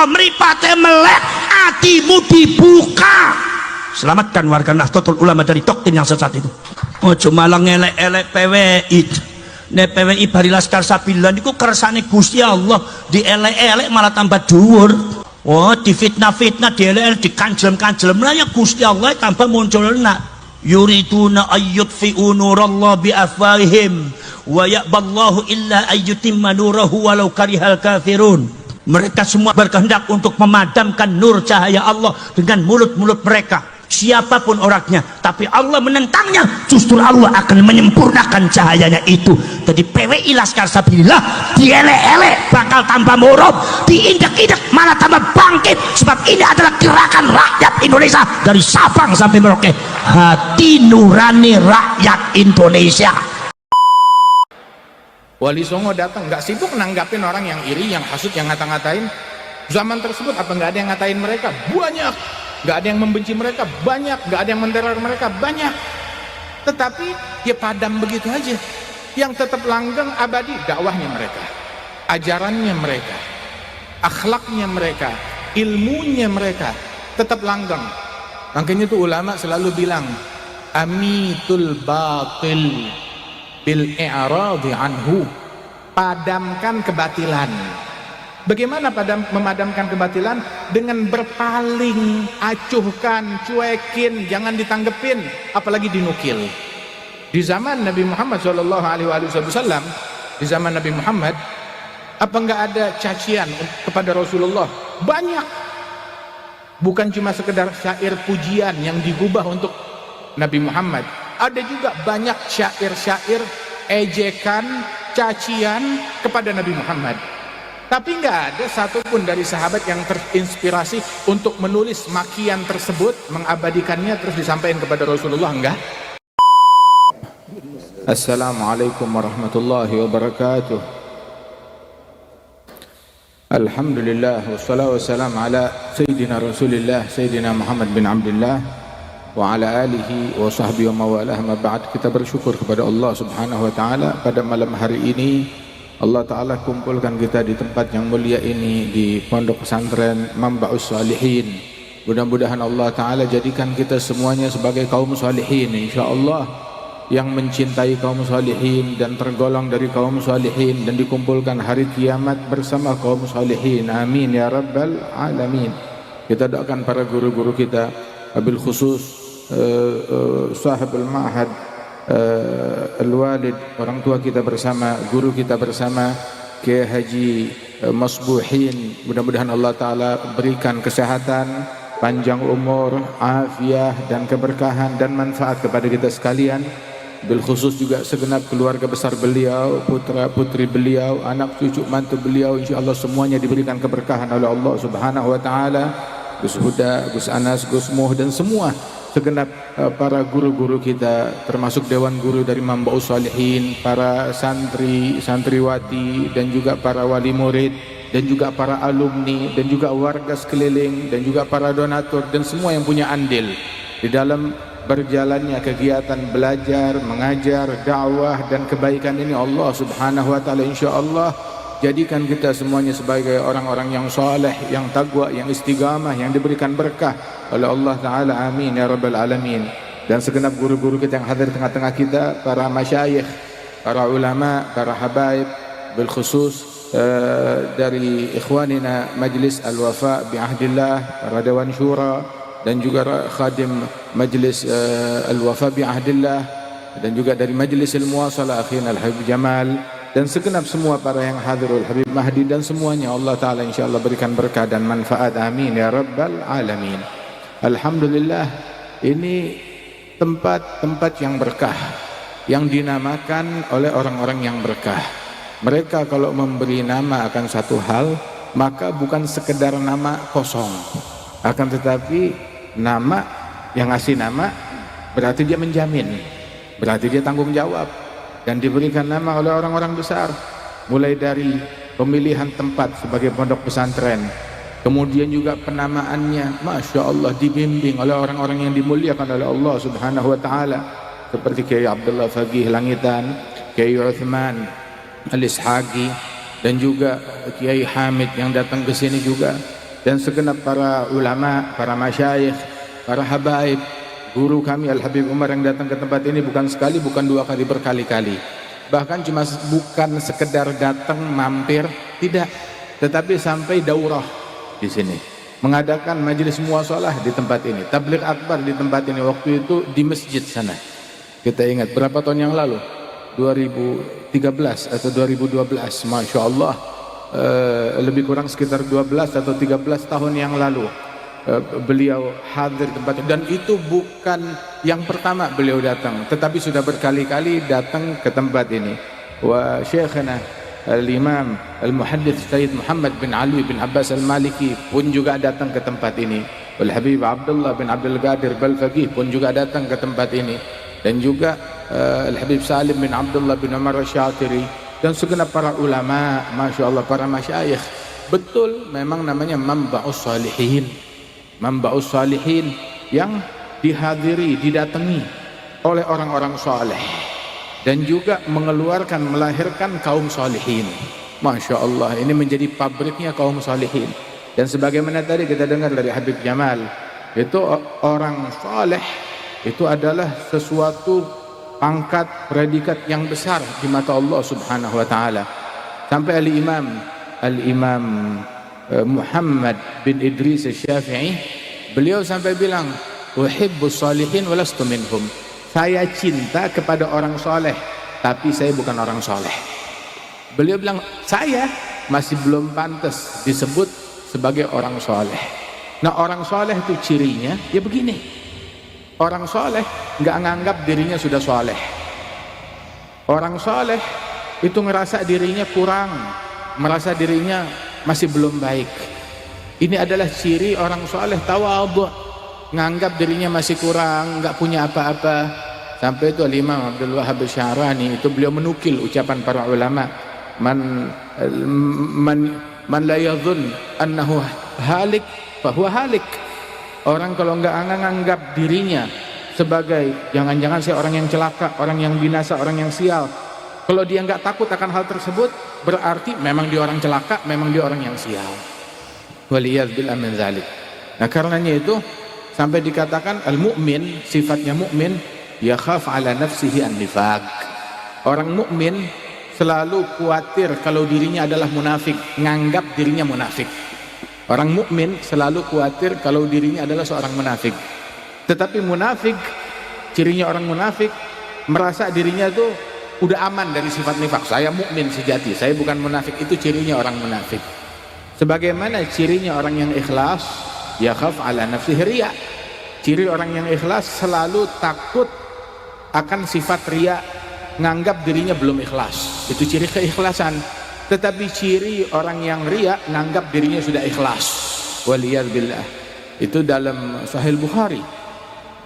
teko mripate melek, atimu dibuka. Selamatkan warga Nahdlatul Ulama dari doktrin yang sesat itu. Ojo malah ngelek-elek PWI. Nek PWI bari Laskar Sabilan niku kersane Gusti Allah, dielek-elek malah tambah dhuwur. Oh, difitnah-fitnah, dielek-elek, dikanjelem-kanjelem, lah ya Gusti Allah tambah munculna. Yuriduna ayyutfi'u nurallah biafwahihim wa ya'ballahu illa ayyutimma nurahu walau karihal kafirun. Mereka semua berkehendak untuk memadamkan nur cahaya Allah dengan mulut-mulut mereka, siapapun orangnya, tapi Allah menentangnya. Justru Allah akan menyempurnakan cahayanya itu. Jadi PWI Laskar Sabilillah dielek-elek bakal tambah murub, diindak-indak malah tambah bangkit, sebab ini adalah gerakan rakyat Indonesia dari Sabang sampai Merauke. Hati nurani rakyat Indonesia. Wali Songo datang, nggak sibuk nanggapin orang yang iri, yang hasut, yang ngata-ngatain. Zaman tersebut apa nggak ada yang ngatain mereka? Banyak. Nggak ada yang membenci mereka? Banyak. Nggak ada yang menteror mereka? Banyak. Tetapi ya padam begitu aja. Yang tetap langgeng abadi dakwahnya mereka, ajarannya mereka, akhlaknya mereka, ilmunya mereka tetap langgeng. Makanya tuh ulama selalu bilang, amitul batil bil i'radi anhu, padamkan kebatilan. Bagaimana memadamkan kebatilan? Dengan berpaling, acuhkan, cuekin, jangan ditanggepin, apalagi dinukil. Di zaman Nabi Muhammad SAW, di zaman Nabi Muhammad, apa enggak ada cacian kepada Rasulullah? Banyak. Bukan cuma sekedar syair pujian yang digubah untuk Nabi Muhammad, ada juga banyak syair-syair ejekan, cacian kepada Nabi Muhammad. Tapi nggak ada satupun dari sahabat yang terinspirasi untuk menulis makian tersebut, mengabadikannya terus disampaikan kepada Rasulullah, enggak. Assalamualaikum warahmatullahi wabarakatuh. Alhamdulillah wassalatu wassalamu ala Sayyidina Rasulillah Sayyidina Muhammad bin Abdullah wa ala alihi wa sahbihi wa mawalah. Ma ba'd. Kita bersyukur kepada Allah Subhanahu wa taala pada malam hari ini Allah taala kumpulkan kita di tempat yang mulia ini, di Pondok Pesantren Manba'us Shalihin. Mudah-mudahan Allah taala jadikan kita semuanya sebagai kaum shalihin insyaallah, yang mencintai kaum shalihin dan tergolong dari kaum shalihin dan dikumpulkan hari kiamat bersama kaum shalihin. Amin ya rabbal alamin. Kita doakan para guru-guru kita, wabil khusus sahibul ma'had, al-walid, orang tua kita bersama, guru kita bersama, Kiai Haji Masbuhin. Mudah-mudahan Allah taala berikan kesehatan, panjang umur, afiah dan keberkahan dan manfaat kepada kita sekalian. Bil khusus juga segenap keluarga besar beliau, putra putri beliau, anak cucu mantu beliau, insyaallah semuanya diberikan keberkahan oleh Allah Subhanahu wa taala. Gus Huda, Gus Anas, Gus Muh dan semua segenap para guru-guru kita, termasuk dewan guru dari Manba'us Shalihin, para santri, santriwati dan juga para wali murid dan juga para alumni dan juga warga sekeliling dan juga para donatur dan semua yang punya andil di dalam berjalannya kegiatan belajar, mengajar, dakwah dan kebaikan ini. Allah Subhanahu wa taala insyaallah jadikan kita semuanya sebagai orang-orang yang saleh, yang taqwa, yang istiqamah, yang diberikan berkah oleh Allah taala. Amin ya rabbal alamin. Dan segenap guru-guru kita yang hadir tengah-tengah kita, para masyayikh, para ulama, para habaib, bil khusus dari ikhwanina Majlis Al-Wafa bi Ahdillah, para dewan syura dan juga khadim Majlis Al-Wafa bi Ahdillah, dan juga dari Majlis Al-Muwasalah akhina Al-Habib Jamal, dan segenap semua para yang hadirul Habib Mahdi dan semuanya Allah taala insyaallah berikan berkah dan manfaat. Amin ya rabbal alamin. Alhamdulillah, ini tempat-tempat yang berkah yang dinamakan oleh orang-orang yang berkah. Mereka kalau memberi nama akan satu hal, maka bukan sekedar nama kosong, akan tetapi nama yang ngasih nama berarti dia menjamin, berarti dia tanggung jawab, dan diberikan nama oleh orang-orang besar, mulai dari pemilihan tempat sebagai pondok pesantren, kemudian juga penamaannya Masya Allah dibimbing oleh orang-orang yang dimuliakan oleh Allah Subhanahu wa ta'ala, seperti Kiai Abdullah Faqih Langitan, Kiai Uthman Al-Ishaqi, dan juga Kiai Hamid yang datang ke sini juga, dan segenap para ulama, para masyayikh, para habaib, guru kami Al-Habib Umar yang datang ke tempat ini bukan sekali, bukan dua kali, berkali-kali. Bahkan cuma bukan sekedar datang mampir, tidak, tetapi sampai daurah di sini, mengadakan majelis muasalah di tempat ini, tabligh akbar di tempat ini. Waktu itu di masjid sana, kita ingat berapa tahun yang lalu, 2013 atau 2012, Masya Allah, lebih kurang sekitar 12 atau 13 tahun yang lalu beliau hadir di tempat ini. Dan itu bukan yang pertama beliau datang, tetapi sudah berkali-kali datang ke tempat ini. Wa syekhana Al-Imam Al-Muhaddits Sayyid Muhammad bin Ali bin Abbas Al-Maliki pun juga datang ke tempat ini. Al-Habib Abdullah bin Abdul Qadir Balfaqih pun juga datang ke tempat ini. Dan juga Al-Habib Salim bin Abdullah bin Umar Al-Syatiri dan segenap para ulama, Masya Allah, para masyayikh. Betul, memang namanya Manba'us Salihin, Manba'us Salihin, yang dihadiri, didatangi oleh orang-orang saleh dan juga mengeluarkan, melahirkan kaum salihin. Masya Allah, ini menjadi pabriknya kaum salihin. Dan sebagaimana tadi kita dengar dari Habib Jamal, itu orang saleh itu adalah sesuatu pangkat, predikat yang besar di mata Allah Subhanahu wa taala. Sampai Al-Imam Muhammad bin Idris Asy-Syafi'i, beliau sampai bilang, "Uhibbus salihin wa lastu minhum." Saya cinta kepada orang soleh, tapi saya bukan orang soleh. Beliau bilang, saya masih belum pantas disebut sebagai orang soleh. Nah, orang soleh itu cirinya ya begini. Orang soleh nggak nganggap dirinya sudah soleh. Orang soleh itu ngerasa dirinya kurang, merasa dirinya masih belum baik. Ini adalah ciri orang soleh, tawadhu, nganggap dirinya masih kurang, nggak punya apa-apa. Sampai itu Imam Abdul Wahhab Asy-Sya'rani itu beliau menukil ucapan para ulama, man la yadhun annahu halik fahuwa halik. Orang kalau nggak nganggap dirinya sebagai jangan-jangan saya orang yang celaka, orang yang binasa, orang yang sial, kalau dia nggak takut akan hal tersebut, berarti memang dia orang celaka, memang dia orang yang sial. Waliyadzubillah min dzalik. Nah, karenanya itu sampai dikatakan al-mu'min, sifatnya mukmin, yakhaf ala nafsihi an-nifaq. Orang mukmin selalu khawatir kalau dirinya adalah munafik, nganggap dirinya munafik. Orang mukmin selalu khawatir kalau dirinya adalah seorang munafik. Tetapi munafik, cirinya orang munafik, merasa dirinya itu udah aman dari sifat nifak. Saya mukmin sejati, saya bukan munafik. Itu cirinya orang munafik. Sebagaimana cirinya orang yang ikhlas, yakhaf ala nafsihi riya. Ciri orang yang ikhlas selalu takut akan sifat riya, nganggap dirinya belum ikhlas. Itu ciri keikhlasan. Tetapi ciri orang yang riya, nganggap dirinya sudah ikhlas. Waliyadzubillah. Itu dalam Sahih Bukhari.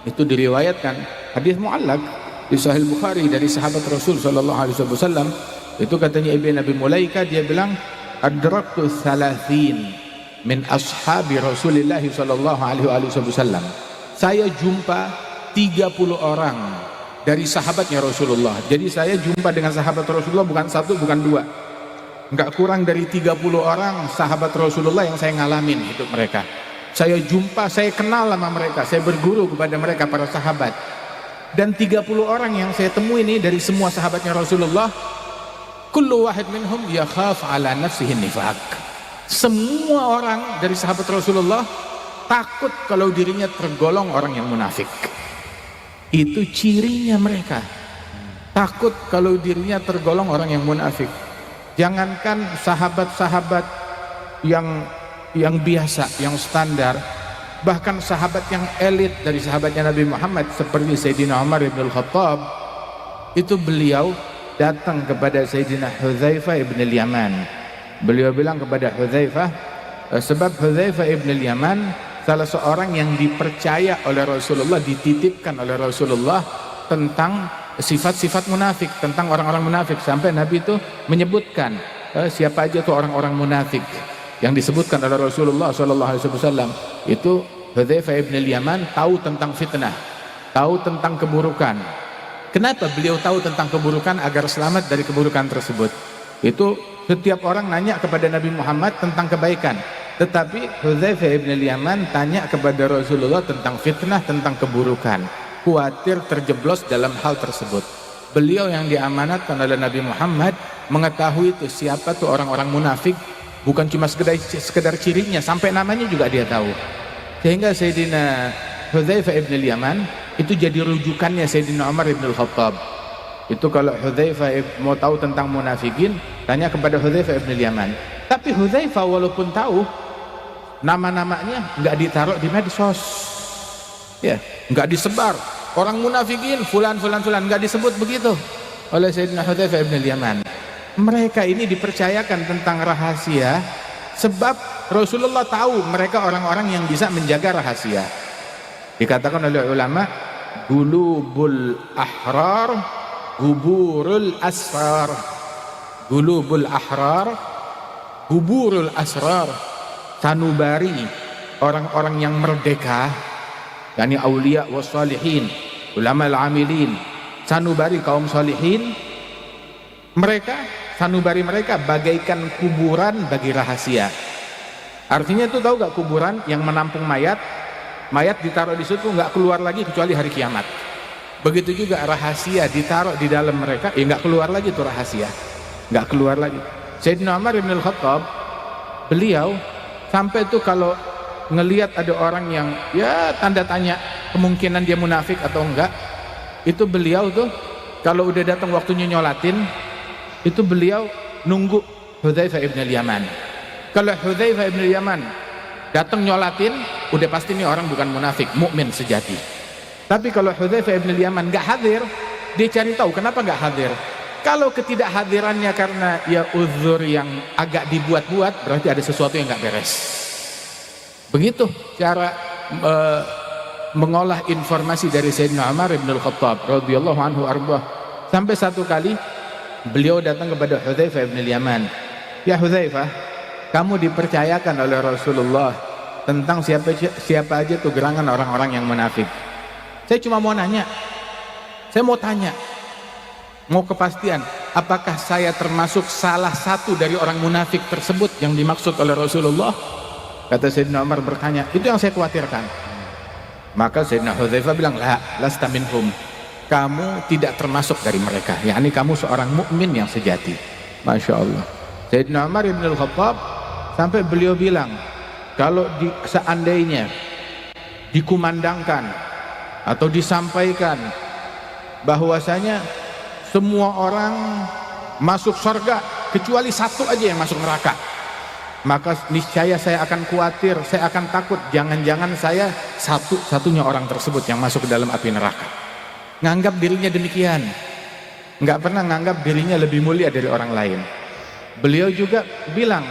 Itu diriwayatkan hadis mu'allaq di Sahih Bukhari dari sahabat Rasul sallallahu alaihi wasallam. Itu katanya Ibn Abi Mulaika, dia bilang, adraktu 30 min ashabi Rasulillah sallallahu alaihi wasallam. Saya jumpa 30 orang dari sahabatnya Rasulullah. Jadi saya jumpa dengan sahabat Rasulullah bukan satu, bukan dua, enggak kurang dari 30 orang sahabat Rasulullah yang saya ngalamin hidup mereka. Saya jumpa, saya kenal sama mereka, saya berguru kepada mereka, para sahabat. Dan 30 orang yang saya temui ini dari semua sahabatnya Rasulullah, kullu wahid minhum yakhaf ala nafsihi nifaq. Semua orang dari sahabat Rasulullah takut kalau dirinya tergolong orang yang munafik. Itu cirinya mereka, takut kalau dirinya tergolong orang yang munafik. Jangankan sahabat-sahabat yang biasa, yang standar, bahkan sahabat yang elit dari sahabatnya Nabi Muhammad seperti Sayyidina Umar bin Al-Khattab, itu beliau datang kepada Sayyidina Hudzaifah ibn al-Yaman. Beliau bilang kepada Hudzaifah, sebab Hudzaifah ibn al-Yaman salah seorang yang dipercaya oleh Rasulullah, dititipkan oleh Rasulullah tentang sifat-sifat munafik, tentang orang-orang munafik. Sampai Nabi itu menyebutkan siapa aja tuh orang-orang munafik yang disebutkan oleh Rasulullah SAW. Itu Hudzaifah ibn al-Yaman tahu tentang fitnah, tahu tentang keburukan. Kenapa beliau tahu tentang keburukan? Agar selamat dari keburukan tersebut. Itu setiap orang nanya kepada Nabi Muhammad tentang kebaikan. Tetapi Hudzaifah ibn al-Yaman tanya kepada Rasulullah tentang fitnah, tentang keburukan, khawatir terjeblos dalam hal tersebut. Beliau yang diamanatkan oleh Nabi Muhammad mengetahui itu siapa tuh orang-orang munafik, bukan cuma sekedar cirinya, sampai namanya juga dia tahu. Sehingga Sayyidina Hudzaifah ibn al-Yaman itu jadi rujukannya Sayyidina Umar ibn al-Khattab. Itu kalau Hudzaifah mau tahu tentang munafikin, tanya kepada Hudzaifah ibn al-Yaman. Tapi Hudzaifah walaupun tahu, nama-namanya nggak ditaruh di medsos, ya, nggak disebar. Orang munafikin fulan nggak disebut begitu oleh Sayyidina Hudzaifah ibn al-Yaman. Mereka ini dipercayakan tentang rahasia sebab Rasulullah tahu mereka orang-orang yang bisa menjaga rahasia. Dikatakan oleh ulama, gulubul ahrar guburul asrar. Gulubul ahrar guburul asrar. Sanubari orang-orang yang merdeka, yakni aulia was salihin, ulama al-amilin, sanubari kaum salihin, mereka sanubari mereka bagaikan kuburan bagi rahasia. Artinya itu tahu gak, kuburan yang menampung mayat ditaruh di situ nggak keluar lagi kecuali hari kiamat. Begitu juga rahasia ditaruh di dalam mereka, ya nggak keluar lagi itu rahasia, nggak keluar lagi. Sayyidina Umar bin Al-Khattab, beliau sampai itu kalau ngelihat ada orang yang ya tanda tanya kemungkinan dia munafik atau enggak, itu beliau tuh kalau udah datang waktunya nyolatin, itu beliau nunggu Hudzaifah ibn al-Yaman. Kalau Hudzaifah ibn al-Yaman datang nyolatin, udah pasti ini orang bukan munafik, mukmin sejati. Tapi kalau Hudzaifah ibn al-Yaman nggak hadir, dia cari tahu kenapa nggak hadir. Kalau ketidakhadirannya karena ya uzur yang agak dibuat-buat, berarti ada sesuatu yang nggak beres. Begitu cara mengolah informasi dari Sayyidina Umar bin Al-Khattab radhiyallahu anhu arbah. Sampai satu kali beliau datang kepada Hudzaifah bin al-Yaman. Ya Hudzaifah, kamu dipercayakan oleh Rasulullah tentang siapa aja tuh gerangan orang-orang yang munafik. Saya cuma mau nanya, saya mau tanya, mau kepastian, apakah saya termasuk salah satu dari orang munafik tersebut yang dimaksud oleh Rasulullah? Kata Sayyidina Umar bertanya, itu yang saya khawatirkan. Maka Sayyidina Hudzaifah bilang, lasta minhum, kamu tidak termasuk dari mereka, yakni kamu seorang mukmin yang sejati. Masya Allah. Sayyidina Umar bin Al-Khattab sampai beliau bilang, kalau seandainya dikumandangkan atau disampaikan bahwasanya semua orang masuk surga kecuali satu aja yang masuk neraka, maka niscaya saya akan khawatir, saya akan takut jangan-jangan saya satu-satunya orang tersebut yang masuk ke dalam api neraka. Nganggap dirinya demikian, nggak pernah nganggap dirinya lebih mulia dari orang lain. Beliau juga bilang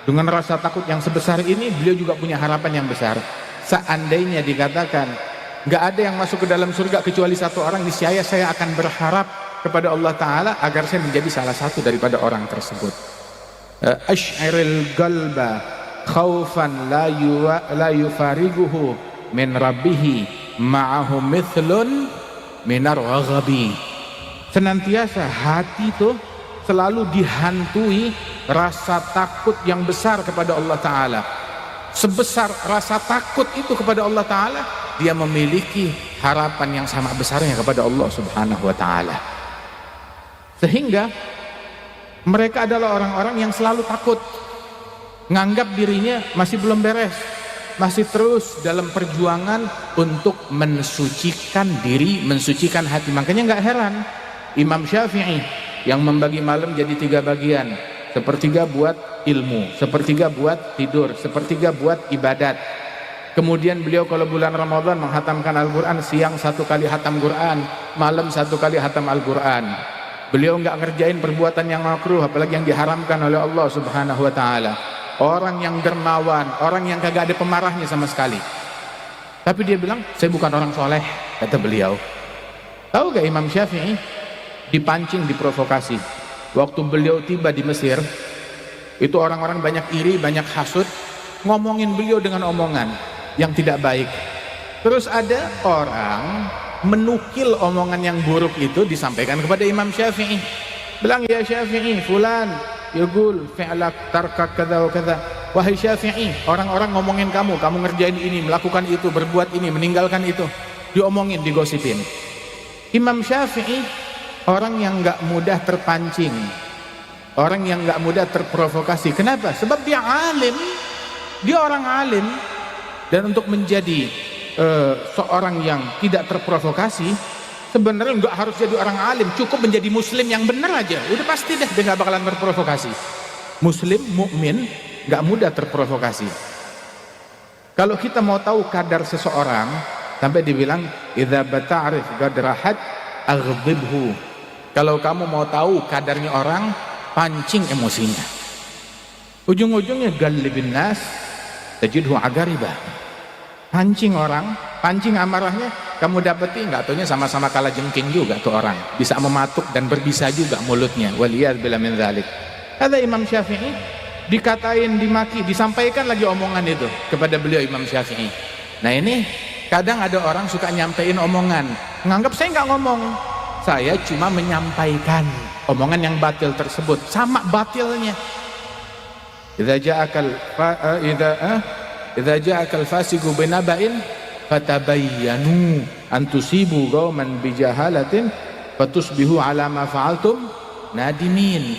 dengan rasa takut yang sebesar ini, beliau juga punya harapan yang besar. Seandainya dikatakan nggak ada yang masuk ke dalam surga kecuali satu orang, niscaya saya akan berharap kepada Allah Ta'ala agar saya menjadi salah satu daripada orang tersebut. Ash'iril qalba khawfan la yufariguhu min rabbihi ma'ahu mithlun minar ghagabi. Senantiasa hati itu selalu dihantui rasa takut yang besar kepada Allah Ta'ala. Sebesar rasa takut itu kepada Allah Ta'ala, dia memiliki harapan yang sama besarnya kepada Allah Subhanahu wa Ta'ala. Sehingga mereka adalah orang-orang yang selalu takut, nganggap dirinya masih belum beres, masih terus dalam perjuangan untuk mensucikan diri, mensucikan hati. Makanya nggak heran Imam Syafi'i yang membagi malam jadi 3 bagian, sepertiga buat ilmu, sepertiga buat tidur, sepertiga buat ibadat. Kemudian beliau kalau bulan Ramadan menghatamkan Al-Quran, siang 1 kali hatam Quran, malam 1 kali hatam Al-Quran. Beliau nggak ngerjain perbuatan yang makruh, apalagi yang diharamkan oleh Allah Subhanahu wa Ta'ala. Orang yang dermawan, orang yang kagak ada pemarahnya sama sekali. Tapi dia bilang, saya bukan orang soleh, kata beliau. Tahu gak Imam Syafi'i dipancing, diprovokasi. Waktu beliau tiba di Mesir, itu orang-orang banyak iri, banyak hasud, ngomongin beliau dengan omongan yang tidak baik. Terus ada orang menukil omongan yang buruk itu disampaikan kepada Imam Syafi'i. Bilang, ya Syafi'i, fulan yaqul fi'lak tarkak kadza wa kadza. Wahai Syafi'i, orang-orang ngomongin kamu ngerjain ini, melakukan itu, berbuat ini, meninggalkan itu, diomongin, digosipin. Imam Syafi'i orang yang nggak mudah terpancing, orang yang nggak mudah terprovokasi. Kenapa? Sebab dia alim, dia orang alim. Dan untuk menjadi seorang yang tidak terprovokasi, sebenarnya nggak harus jadi orang alim, cukup menjadi muslim yang benar aja, udah pasti deh dia nggak bakalan terprovokasi. Muslim, mukmin, nggak mudah terprovokasi. Kalau kita mau tahu kadar seseorang, sampai dibilang idza bata'rif qadrahat aghdibhu. Kalau kamu mau tahu kadarnya orang, pancing emosinya. Ujung-ujungnya gallibin nas tajidhu agariba. Pancing orang, pancing amarahnya, kamu dapeti nggak taunya sama-sama kalah jengking juga tuh orang, bisa mematuk dan berbisa juga mulutnya. Waliyadzubillah min dzalik. Ada Imam Syafi'i dikatain, dimaki, disampaikan lagi omongan itu kepada beliau Imam Syafi'i. Nah ini kadang ada orang suka nyampein omongan, nganggap saya nggak ngomong, saya cuma menyampaikan omongan yang batil tersebut, sama batilnya. Idza ja'akal fasiqu binaba'in fatabayyanu an tusibu qauman bijahalatin fatusbihu ala ma fa'altum nadimin.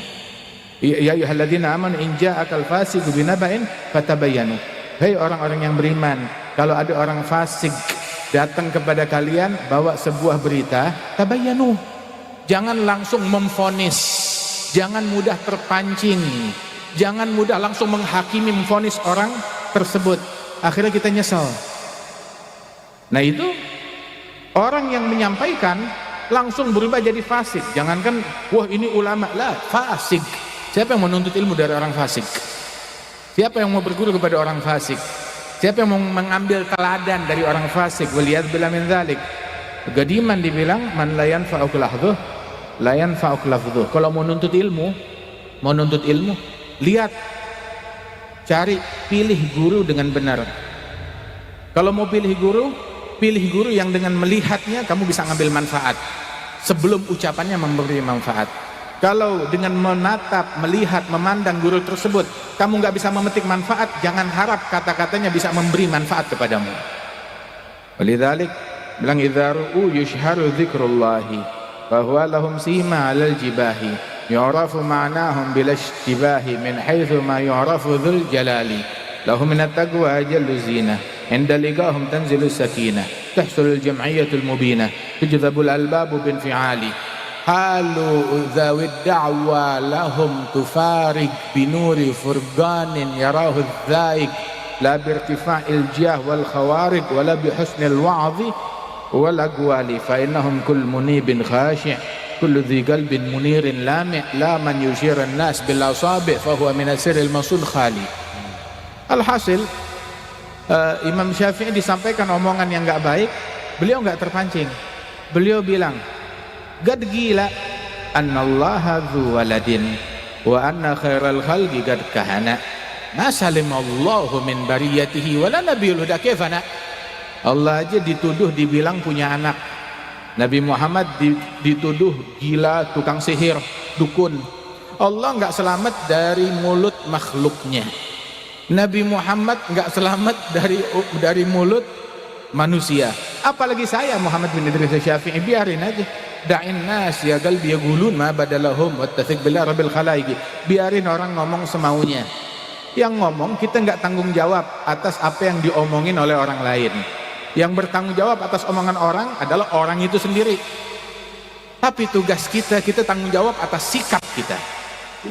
Ya ayyuhalladzina amanu in ja'akal fasiqu binaba'in fatabayyanu. Hei orang-orang yang beriman, kalau ada orang fasik datang kepada kalian bawa sebuah berita, tabayyanu. Jangan langsung memvonis, jangan mudah terpancing, jangan mudah langsung menghakimi, memvonis orang tersebut. Akhirnya kita nyesel. Nah itu orang yang menyampaikan langsung berubah jadi fasik. Jangankan wah ini ulama, lah fasik. Siapa yang menuntut ilmu dari orang fasik? Siapa yang mau berguru kepada orang fasik? Siapa yang mau mengambil teladan dari orang fasik? Waliyadzubillah min dzalik. Gadiman dibilang man la yanfa'uk lahdhuh la yanfa'uk lafdhuh. Kalau mau nuntut ilmu, lihat, cari, pilih guru dengan benar. Kalau mau pilih guru yang dengan melihatnya kamu bisa ngambil manfaat sebelum ucapannya memberi manfaat. Kalau dengan menatap, melihat, memandang guru tersebut kamu nggak bisa memetik manfaat, jangan harap kata-katanya bisa memberi manfaat kepadamu. Walidzalik bilang idza ru'u yushharu dzikrullahi fa huwa lahum sima 'alal jibahi yu'rafu ma'nahum bil ishtibahi min haitsu ma yu'rafu dzul jalali lahum min at-taqwa ajallu zina inda liqahum tanzilu sakinah tahsulul jam'iyyatul mubinah tujdzabul albabu bin fi'ali halu dzawid da'wa lahum tufarig binuri furqanin yarahu dzaik la birtifa'il jah wal khawarig wala bihusnil wa'dhi wal aqwali fa innahum kull munibin khashi' kullu dhi qalbin munirin lami' la man yushiran nas bil asabi' fa huwa min asiril masul khali. Alhasil Imam Syafi'i disampaikan omongan yang enggak baik, beliau enggak terpancing. Beliau bilang gad gila annallaha dzu waladin wa anna khairal khalqi gad kahana ma salimallahu min bariyatihi wala nabiyul huda kefana. Allah aja dituduh dibilang punya anak, Nabi Muhammad dituduh gila, tukang sihir, dukun. Allah enggak selamat dari mulut makhluknya, Nabi Muhammad enggak selamat dari mulut manusia, apalagi saya Muhammad bin Idris Syafi'i. Biarin aja, da'in nas ya qalbi yaqulun ma badalahum wattafiq billah rabbil khalaiq. Biarin orang ngomong semaunya. Yang ngomong kita nggak tanggung jawab atas apa yang diomongin oleh orang lain. Yang bertanggung jawab atas omongan orang adalah orang itu sendiri. Tapi tugas kita tanggung jawab atas sikap kita.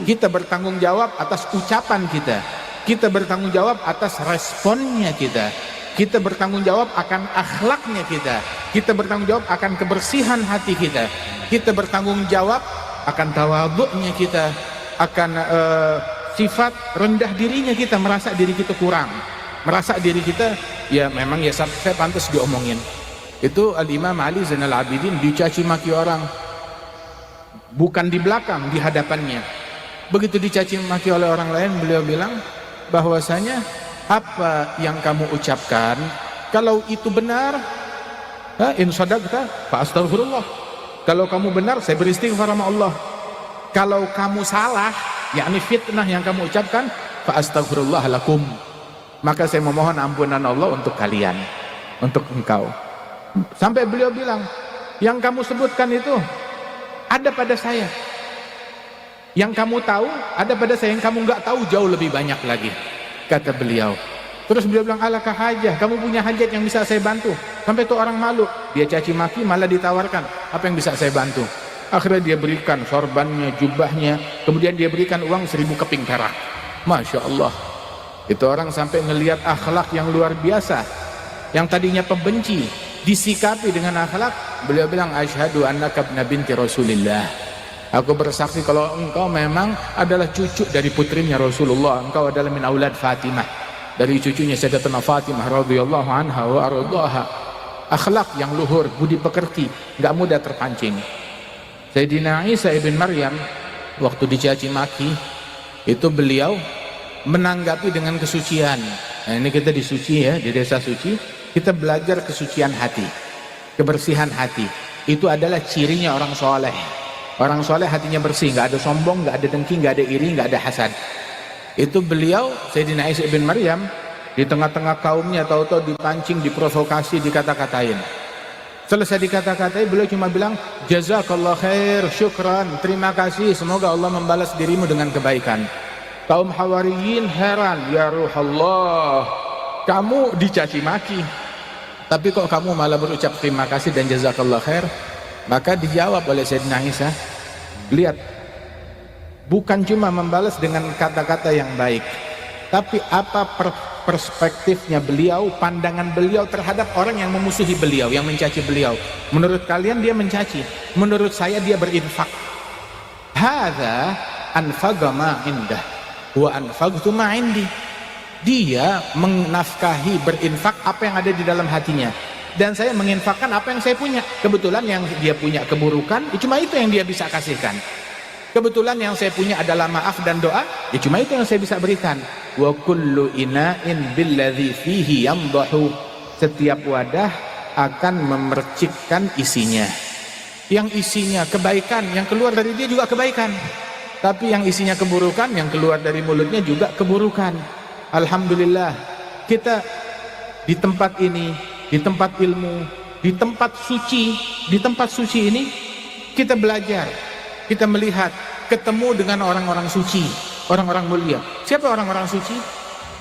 Kita bertanggung jawab atas ucapan kita. Kita bertanggung jawab atas responnya kita. Kita bertanggung jawab akan akhlaknya kita. Kita bertanggung jawab akan kebersihan hati kita. Kita bertanggung jawab akan tawadhu'nya kita, akan sifat rendah dirinya kita, merasa diri kita kurang, merasa diri kita ya memang ya saya pantas diomongin. Itu Al-Imam Ali Zainal Abidin dicaci maki orang, bukan di belakang, di hadapannya. Begitu dicaci maki oleh orang lain, beliau bilang bahwasanya apa yang kamu ucapkan kalau itu benar, in sadaqta fa astaghfirullah. Kalau kamu benar, saya beristighfar sama Allah. Kalau kamu salah, yakni fitnah yang kamu ucapkan, fa astaghfirullah lakum. Maka saya memohon ampunan Allah untuk kalian, untuk engkau. Sampai beliau bilang, yang kamu sebutkan itu ada pada saya. Yang kamu tahu ada pada saya, yang kamu nggak tahu jauh lebih banyak lagi, kata beliau. Terus beliau bilang, alakah hajah, kamu punya hajat yang bisa saya bantu? Sampai itu orang malu, dia caci maki malah ditawarkan, apa yang bisa saya bantu? Akhirnya dia berikan sorbannya, jubahnya, kemudian dia berikan uang 1000 keping perak. Masya Allah, itu orang sampai ngelihat akhlak yang luar biasa. Yang tadinya pembenci disikapi dengan akhlak. Beliau bilang, asyhadu annaka ibna binti Rasulillah, aku bersaksi kalau engkau memang adalah cucu dari putrinya Rasulullah, engkau adalah min aulad Fatimah, dari cucunya Sayyidatuna Fatimah radhiyallahu anha wa ardhaha. Akhlak yang luhur, budi pekerti, enggak mudah terpancing. Sayyidina Isa ibn Maryam waktu dicaci maki itu beliau menanggapi dengan kesucian. Nah, ini kita di suci ya, di desa suci kita belajar kesucian hati, kebersihan hati. Itu adalah cirinya orang soleh. Orang soleh hatinya bersih, nggak ada sombong, nggak ada dengki, nggak ada iri, nggak ada hasad. Itu beliau Sayyidina Isa ibn Maryam di tengah-tengah kaumnya tahu-tahu dipancing, diprovokasi, dikata-katain. Selesai dikata-katai, beliau cuma bilang, jazakallah khair, syukran, terima kasih, semoga Allah membalas dirimu dengan kebaikan. Kaum Hawariyin heran, ya Ruhallah, kamu dicaci maki, tapi kok kamu malah berucap terima kasih dan jazakallah khair? Maka dijawab oleh Sayyidina Isa, lihat, bukan cuma membalas dengan kata-kata yang baik, tapi apa perspektifnya beliau, pandangan beliau terhadap orang yang memusuhi beliau, yang mencaci beliau. Menurut kalian dia mencaci, menurut saya dia berinfak. Hadza anfaqa ma indah wa anfaqtu ma indi. Dia menafkahi, berinfak apa yang ada di dalam hatinya, dan saya menginfakkan apa yang saya punya. Kebetulan yang dia punya keburukan, cuma itu yang dia bisa kasihkan. Kebetulan yang saya punya adalah maaf dan doa, ya cuma itu yang saya bisa berikan. Wa kullu ina'in billadzi fihi yamdahu. Setiap wadah akan memercikkan isinya. Yang isinya kebaikan, yang keluar dari dia juga kebaikan. Tapi yang isinya keburukan, yang keluar dari mulutnya juga keburukan. Alhamdulillah, kita di tempat ini, di tempat ilmu, di tempat suci ini kita belajar, kita melihat, ketemu dengan orang-orang suci, orang-orang mulia. Siapa orang-orang suci?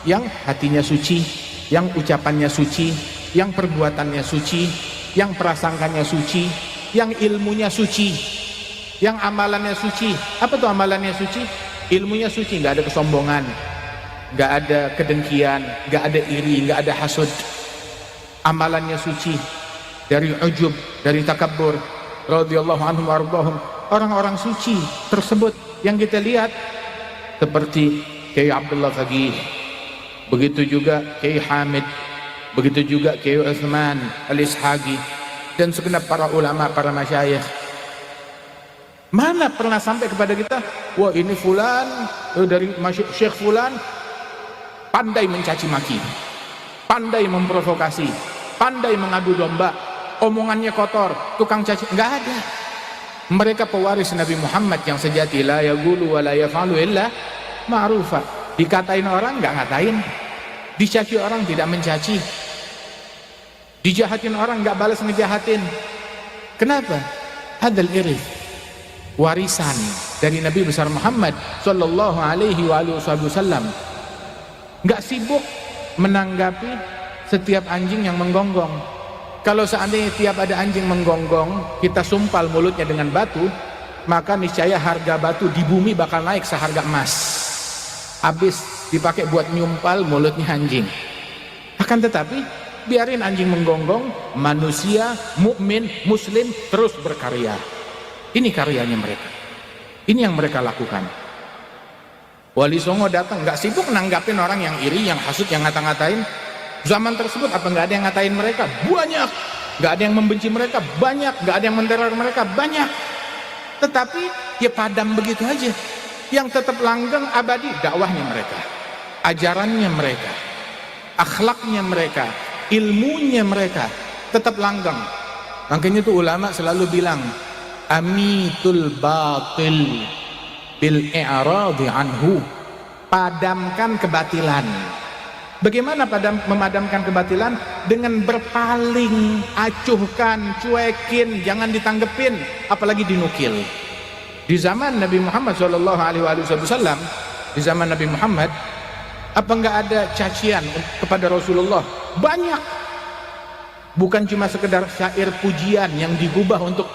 Yang hatinya suci, yang ucapannya suci, yang perbuatannya suci, yang prasangkanya suci, yang ilmunya suci, yang amalannya suci. Apa tuh amalannya suci? Ilmunya suci, nggak ada kesombongan, nggak ada kedengkian, nggak ada iri, nggak ada hasud. Amalannya suci dari ujub, dari takabbur. Radhiyallahu anhum warḍahum. Orang-orang suci tersebut yang kita lihat seperti Kiai Abdullah Faqih, begitu juga Kiai Hamid, begitu juga Kiai Utsman Al-Ishaqi, dan segenap para ulama, para masyayikh. Mana pernah sampai kepada kita, wah ini fulan dari Syekh fulan pandai mencaci maki, pandai memprovokasi, pandai mengadu domba, omongannya kotor, tukang caci. Enggak ada. Mereka pewaris Nabi Muhammad yang sejati, la yaqulu wa la yaf'alu illa ma'rufa. Dikatain orang enggak ngatain, dicaci orang tidak mencaci, dijahatin orang enggak balas ngejahatin. Kenapa? Hadal irif, warisan dari Nabi besar Muhammad sallallahu alaihi wasallam. Enggak sibuk menanggapi setiap anjing yang menggonggong. Kalau seandainya tiap ada anjing menggonggong, kita sumpal mulutnya dengan batu, maka niscaya harga batu di bumi bakal naik seharga emas. Habis dipakai buat nyumpal mulutnya anjing. Akan tetapi biarin anjing menggonggong, manusia mukmin muslim terus berkarya. Ini karyanya mereka, ini yang mereka lakukan. Wali Songo datang nggak sibuk nanggapin orang yang iri, yang hasut, yang ngata-ngatain. Zaman tersebut apa nggak ada yang ngatain mereka? Banyak. Nggak ada yang membenci mereka? Banyak. Nggak ada yang menteror mereka? Banyak. Tetapi ya padam begitu aja. Yang tetap langgeng abadi dakwahnya mereka, ajarannya mereka, akhlaknya mereka, ilmunya mereka tetap langgeng. Makanya itu ulama selalu bilang, amitul batil bil i'radi anhu. padamkan kebatilan. Bagaimana memadamkan kebatilan? Dengan berpaling, acuhkan, cuekin, jangan ditanggepin, apalagi dinukil. Di zaman Nabi Muhammad SAW, di zaman Nabi Muhammad, apa enggak ada cacian kepada Rasulullah? Banyak. Bukan cuma sekedar syair pujian yang digubah untuk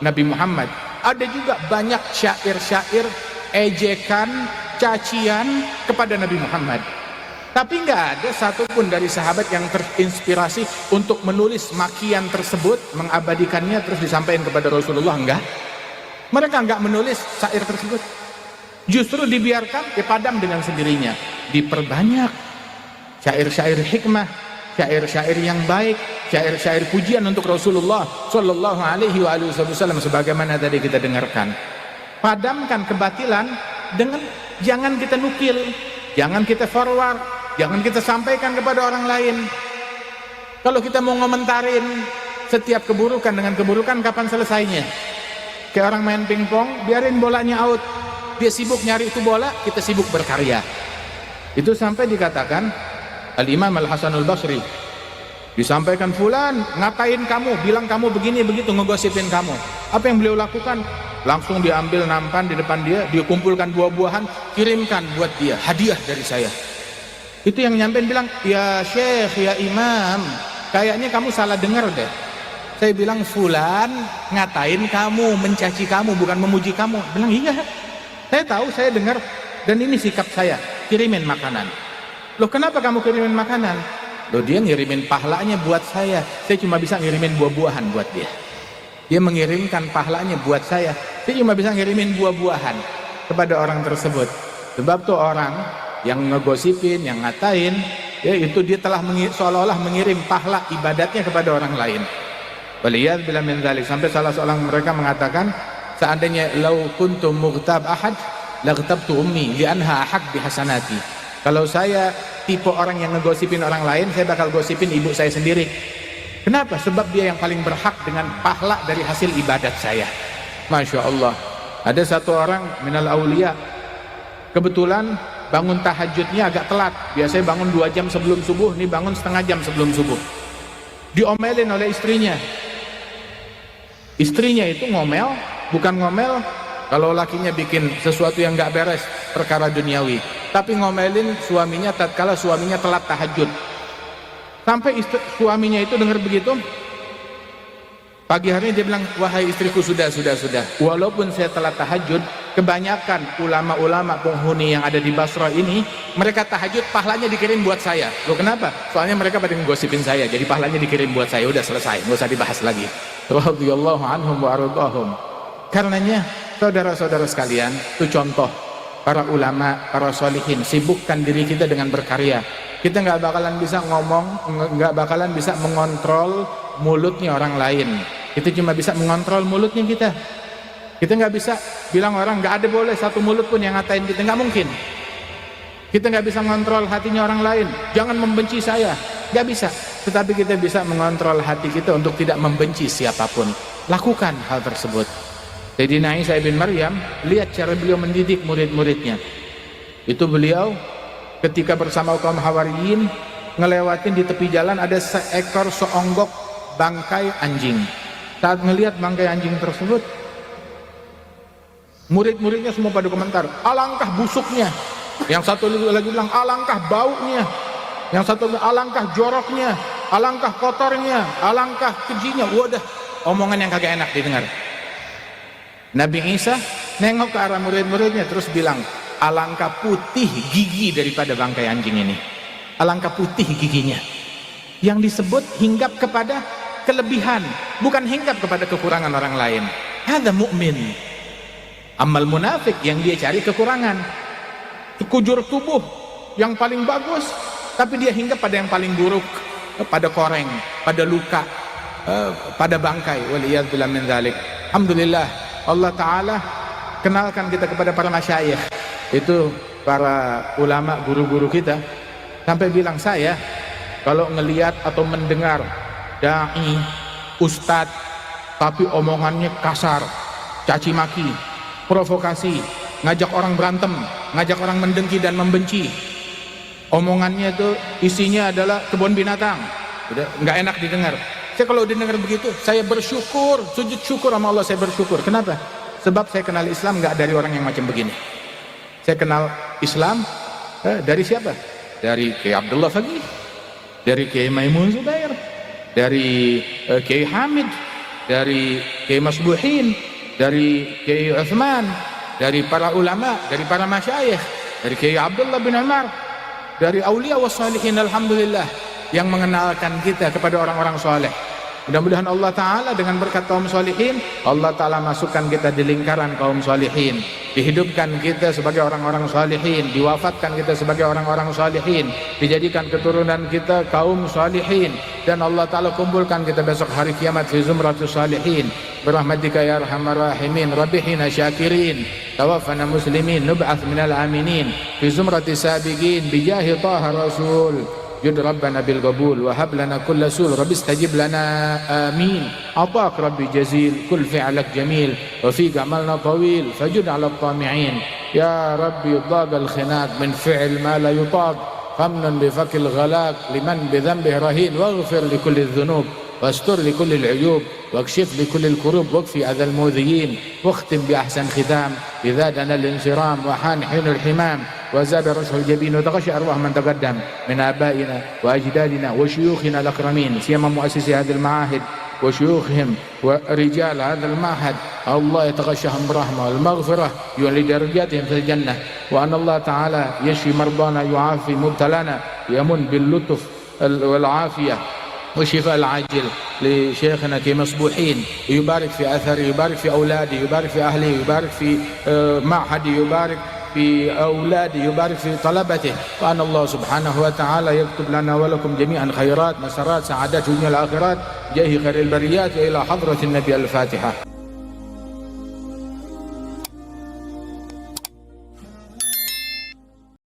Nabi Muhammad, ada juga banyak syair-syair ejekan, cacian kepada Nabi Muhammad. Tapi nggak ada satupun dari sahabat yang terinspirasi untuk menulis makian tersebut, mengabadikannya terus disampaikan kepada Rasulullah. Enggak. Mereka nggak menulis syair tersebut. Justru dibiarkan dipadam dengan sendirinya. Diperbanyak syair-syair hikmah, syair-syair yang baik, syair-syair pujian untuk Rasulullah Shallallahu Alaihi Wasallam, sebagaimana tadi kita dengarkan. Padamkan kebatilan dengan jangan kita nukil, jangan kita forward, jangan kita sampaikan kepada orang lain. Kalau kita mau ngomentarin setiap keburukan dengan keburukan, kapan selesainya? Kayak orang main pingpong, biarin bolanya out, dia sibuk nyari itu bola, kita sibuk berkarya. Itu sampai dikatakan Al-Imam Al-Hasan Al-Basri, disampaikan fulan ngatain kamu, bilang kamu begini begitu, ngegosipin kamu. Apa yang beliau lakukan? Langsung diambil nampan di depan dia, dia kumpulkan buah-buahan, kirimkan buat dia, hadiah dari saya. Itu yang nyampein bilang, ya Syekh, ya Imam, kayaknya kamu salah dengar deh. Saya bilang fulan ngatain kamu, mencaci kamu, bukan memuji kamu. Bilang iya, saya tahu, saya dengar, dan ini sikap saya, kirimin makanan. Loh kenapa kamu kirimin makanan? Loh dia ngirimin pahalanya buat saya cuma bisa ngirimin buah-buahan buat dia. Dia mengirimkan pahalanya buat saya cuma bisa ngirimin buah-buahan kepada orang tersebut. Sebab tuh orang yang ngegosipin, yang ngatain, ya itu dia telah seolah-olah mengirim pahala ibadatnya kepada orang lain. Waliyadzubillah min dzalik. Sampai salah seorang mereka mengatakan, seandainya lau kuntum mughtab ahad laghtabtu ummi li'anha ahad bihasanati. Kalau saya tipe orang yang ngegosipin orang lain, saya bakal gosipin ibu saya sendiri. Kenapa? Sebab dia yang paling berhak dengan pahala dari hasil ibadat saya. Masya Allah. Ada satu orang minal aulia, kebetulan bangun tahajudnya agak telat. Biasanya bangun 2 jam sebelum subuh, ini bangun setengah jam sebelum subuh. Diomelin oleh istrinya. Istrinya itu ngomel, bukan ngomel kalau lakinya bikin sesuatu yang gak beres, perkara duniawi, tapi ngomelin suaminya tatkala suaminya telat tahajud. Sampai suaminya itu dengar begitu, pagi hari dia bilang, wahai istriku, sudah, walaupun saya telat tahajud, kebanyakan ulama-ulama penghuni yang ada di Basra ini, mereka tahajud pahalanya dikirim buat saya. Loh kenapa? Soalnya mereka pada ngosipin saya, jadi pahalanya dikirim buat saya. Udah selesai, nggak usah dibahas lagi. Radhiyallahu anhum wa ardhahum. Karenanya saudara-saudara sekalian, itu contoh para ulama, para sholihin. Sibukkan diri kita dengan berkarya. Kita nggak bakalan bisa ngomong, nggak bakalan bisa mengontrol mulutnya orang lain. Kita cuma bisa mengontrol mulutnya kita. Kita nggak bisa bilang orang nggak ada boleh satu mulut pun yang ngatain kita, nggak mungkin. Kita nggak bisa mengontrol hatinya orang lain. Jangan membenci saya, nggak bisa. Tetapi kita bisa mengontrol hati kita untuk tidak membenci siapapun. Lakukan hal tersebut. Sayyidina Isa bin Maryam, lihat cara beliau mendidik murid-muridnya. Itu beliau ketika bersama kaum Hawariyin ngelewatin di tepi jalan ada seekor seonggok bangkai anjing. Saat melihat bangkai anjing tersebut, murid-muridnya semua pada komentar, alangkah busuknya. Yang satu lagi bilang, alangkah baunya. Yang satu bilang, alangkah joroknya, alangkah kotornya, alangkah kejinya. Wadah, omongan yang kagak enak didengar. Nabi Isa nengok ke arah murid-muridnya terus bilang, alangkah putih gigi daripada bangkai anjing ini. Alangkah putih giginya. Yang disebut hinggap kepada kelebihan, bukan hinggap kepada kekurangan orang lain. Hadza mu'min. Amal munafik yang dia cari kekurangan, kujur tubuh yang paling bagus, tapi dia hinggap pada yang paling buruk, pada koreng, pada luka, pada bangkai. Waliyadzubillah min dzalik. Alhamdulillah, Allah Ta'ala kenalkan kita kepada para masyayikh, itu para ulama, guru-guru kita, sampai bilang, saya kalau ngelihat atau mendengar dai, ustadz, tapi omongannya kasar, caci maki, provokasi, ngajak orang berantem, ngajak orang mendengki dan membenci. Omongannya itu isinya adalah kebun binatang. Udah nggak enak didengar. Saya kalau dengar begitu, saya bersyukur, sujud syukur sama Allah, saya bersyukur. Kenapa? Sebab saya kenal Islam nggak dari orang yang macam begini. Saya kenal Islam dari siapa? Dari Kiai Abdullah Faqih, dari Kiai Maimun Zubair, dari Kiai Hamid, dari Kiai Masbuhin, dari Kiai Uthman, dari para ulama, dari para masyayikh, dari Kiai Abdullah bin Umar, dari aulia wassalihin, alhamdulillah, yang mengenalkan kita kepada orang-orang soleh. Mudah-mudahan Allah Ta'ala dengan berkat kaum solihin, Allah Ta'ala masukkan kita di lingkaran kaum solihin, dihidupkan kita sebagai orang-orang solihin, diwafatkan kita sebagai orang-orang solihin, dijadikan keturunan kita kaum solihin, dan Allah Ta'ala kumpulkan kita besok hari kiamat fi zumratus solihin birahmatika ya arhamar rahimin rabihina syakirin tawaffana muslimin nub'ath minal aminin fi zumratis sabiqin bijahi taha rasul جد ربنا بالقبول وهب لنا كل سول رب استجب لنا آمين عطاك ربي جزيل كل فعلك جميل وفيك عملنا طويل فجد على الطامعين يا ربي ضاق الخناق من فعل ما لا يطاق فمن بفك الغلاق لمن بذنبه رهين واغفر لكل الذنوب واستر لكل العيوب واكشف لكل الكروب واكفي أذى المؤذيين واختم بأحسن ختام إذا دنا الانصرام وحان حين الحمام وزاد رشح الجبين وتغشى أرواح من تقدم من آبائنا وأجدادنا وشيوخنا الأكرمين سيما مؤسسي هذه المعاهد وشيوخهم ورجال هذا المعهد الله يتغشاهم برحمة والمغفرة يولي درجاتهم في الجنة وأن الله تعالى يشفي مرضانا يعافي مبتلانا يمن باللطف والعافية والشفاء العاجل لشيخنا كي مصبوحين يبارك في أثره يبارك في أولاده يبارك في أهله يبارك في معهده يبارك في أولاده يبارك في طلبته وأن الله سبحانه وتعالى يكتب لنا ولكم جميعا خيرات مسارات سعادات الدنيا والآخرات جاه خير البريات إلى حضرة النبي الفاتحة.